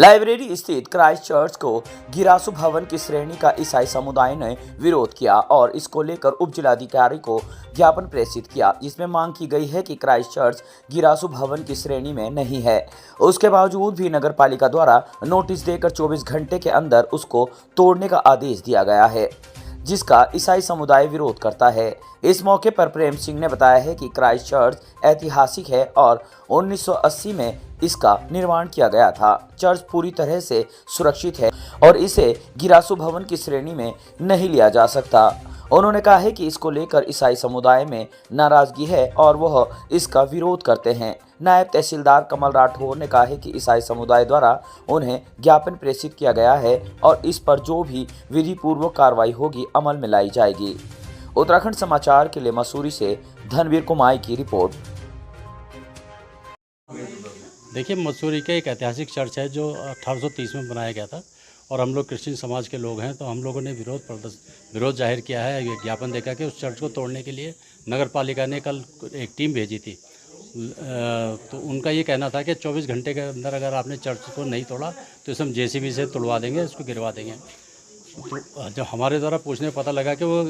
Library स्थित Christ church को गिरासू भवन की श्रेणी का ईसाई समुदाय ने विरोध किया और इसको लेकर उप जिलाधिकारी को ज्ञापन प्रेषित किया, जिसमें मांग की गई है कि क्राइस्ट चर्च गिरासू भवन की श्रेणी में नहीं है। उसके बावजूद भी नगर पालिका द्वारा नोटिस देकर 24 घंटे के अंदर उसको तोड़ने का आदेश दिया गया है, जिसका ईसाई समुदाय विरोध करता है। इस मौके पर प्रेम सिंह ने बताया है कि क्राइस्ट चर्च ऐतिहासिक है और 1980 में इसका निर्माण किया गया था। चर्च पूरी तरह से सुरक्षित है और इसे गिरासू भवन की श्रेणी में नहीं लिया जा सकता। उन्होंने कहा है कि इसको लेकर ईसाई समुदाय में नाराजगी है और वह इसका विरोध करते हैं। नायब तहसीलदार कमल राठौर ने कहा है कि ईसाई समुदाय द्वारा उन्हें ज्ञापन प्रेषित किया गया है और इस पर जो भी विधि पूर्वक कार्रवाई होगी अमल में लाई जाएगी। उत्तराखंड समाचार के लिए मसूरी से धनवीर कुमाई की रिपोर्ट। देखिए, मसूरी का एक ऐतिहासिक चर्च है जो 1830 में बनाया गया था और हम लोग क्रिश्चियन समाज के लोग हैं, तो हम लोगों ने विरोध जाहिर किया है। ये ज्ञापन देकर के उस चर्च को तोड़ने के लिए नगर पालिका ने कल एक टीम भेजी थी। तो उनका ये कहना था कि 24 घंटे के अंदर अगर आपने चर्च को नहीं तोड़ा तो इसे हम जेसीबी से तुड़वा देंगे, इसको गिरवा देंगे। तो जब हमारे द्वारा पूछने में पता लगा कि वो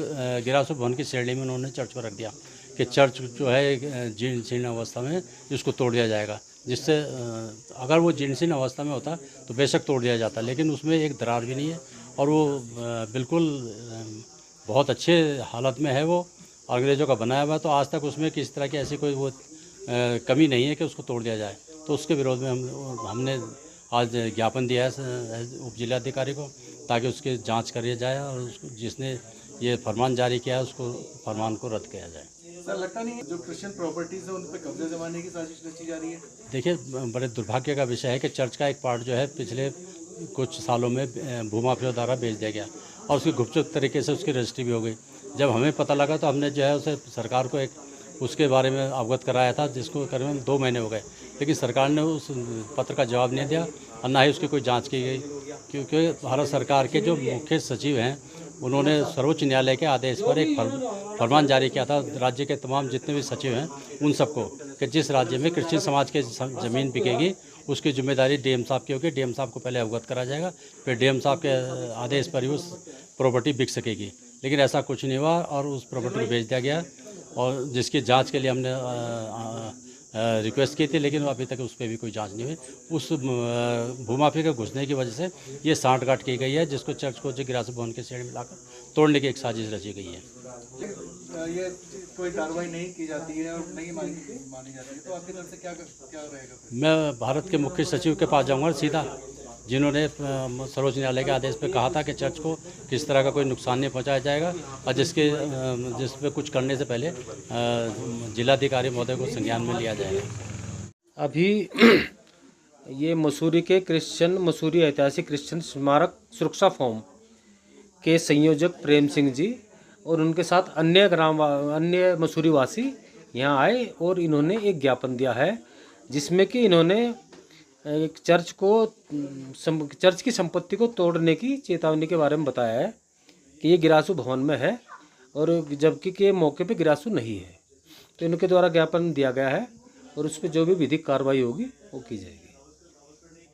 गिरासू भवन की श्रेणी में उन्होंने चर्च को रख दिया कि चर्च जो है जीर्ण अवस्था में, इसको तोड़ दिया जाएगा। जिससे अगर वो जीर्ण अवस्था में होता तो बेशक तोड़ दिया जाता, लेकिन उसमें एक दरार भी नहीं है और वो बिल्कुल बहुत अच्छे हालत में है। वो अंग्रेज़ों का बनाया हुआ है, तो आज तक उसमें किसी तरह की ऐसी कोई वो कमी नहीं है कि उसको तोड़ दिया जाए। तो उसके विरोध में हमने आज ज्ञापन दिया है उप जिलाधिकारी को, ताकि उसकी जांच करी जाए और उसको जिसने ये फरमान जारी किया है उसको फरमान को रद्द किया जाए। सर, लगता नहीं है जो क्रिश्चियन प्रॉपर्टीज़ है उन पर कब्जा जमाने की साजिश रची जा रही है? देखिए, बड़े दुर्भाग्य का विषय है कि चर्च का एक पार्ट जो है पिछले कुछ सालों में भूमाफिया द्वारा बेच दिया गया और उसकी गुपचुप तरीके से उसकी रजिस्ट्री भी हो गई। जब हमें पता लगा तो हमने जो है उसे सरकार को एक उसके बारे में अवगत कराया था, जिसको करीबन 2 महीने हो गए, लेकिन सरकार ने उस पत्र का जवाब नहीं दिया और ना ही उसकी कोई जांच की गई। क्योंकि भारत सरकार के जो मुख्य सचिव हैं उन्होंने सर्वोच्च न्यायालय के आदेश पर एक फरमान जारी किया था राज्य के तमाम जितने भी सचिव हैं उन सबको, कि जिस राज्य में क्रिश्चियन समाज के ज़मीन बिकेगी उसकी जिम्मेदारी डीएम साहब की होगी। डीएम साहब को पहले अवगत करा जाएगा, फिर डीएम साहब के आदेश पर ही उस प्रॉपर्टी बिक सकेगी। लेकिन ऐसा कुछ नहीं हुआ और उस प्रॉपर्टी को बेच दिया गया, और जिसकी जांच के लिए हमने रिक्वेस्ट की थी, लेकिन अभी तक उस पर भी कोई जांच नहीं हुई। उस भूमाफिया के घुसने की वजह से ये सांठगांठ की गई है, जिसको चर्च को गिरासू भवन के श्रेणी में लाकर तोड़ने की एक साजिश रची गई है। ये कोई कार्रवाई नहीं की जाती है और नहीं मानी जाती है, तो आपकी तरफ से क्या रहेगा? मैं भारत के मुख्य सचिव के पास जाऊँगा सीधा, जिन्होंने सर्वोच्च न्यायालय के आदेश पे कहा था कि चर्च को किस तरह का कोई नुकसान नहीं पहुंचाया जाएगा और जिस पे कुछ करने से पहले जिलाधिकारी महोदय को संज्ञान में लिया जाएगा। अभी ये मसूरी ऐतिहासिक क्रिश्चियन स्मारक सुरक्षा फोरम के संयोजक प्रेम सिंह जी और उनके साथ अन्य मसूरी वासी यहाँ आए और इन्होंने एक ज्ञापन दिया है, जिसमें कि इन्होंने एक चर्च की संपत्ति को तोड़ने की चेतावनी के बारे में बताया है कि ये गिरासू भवन में है और जबकि के मौके पे गिरासू नहीं है। तो इनके द्वारा ज्ञापन दिया गया है और उस पर जो भी विधिक कार्रवाई होगी वो की जाएगी।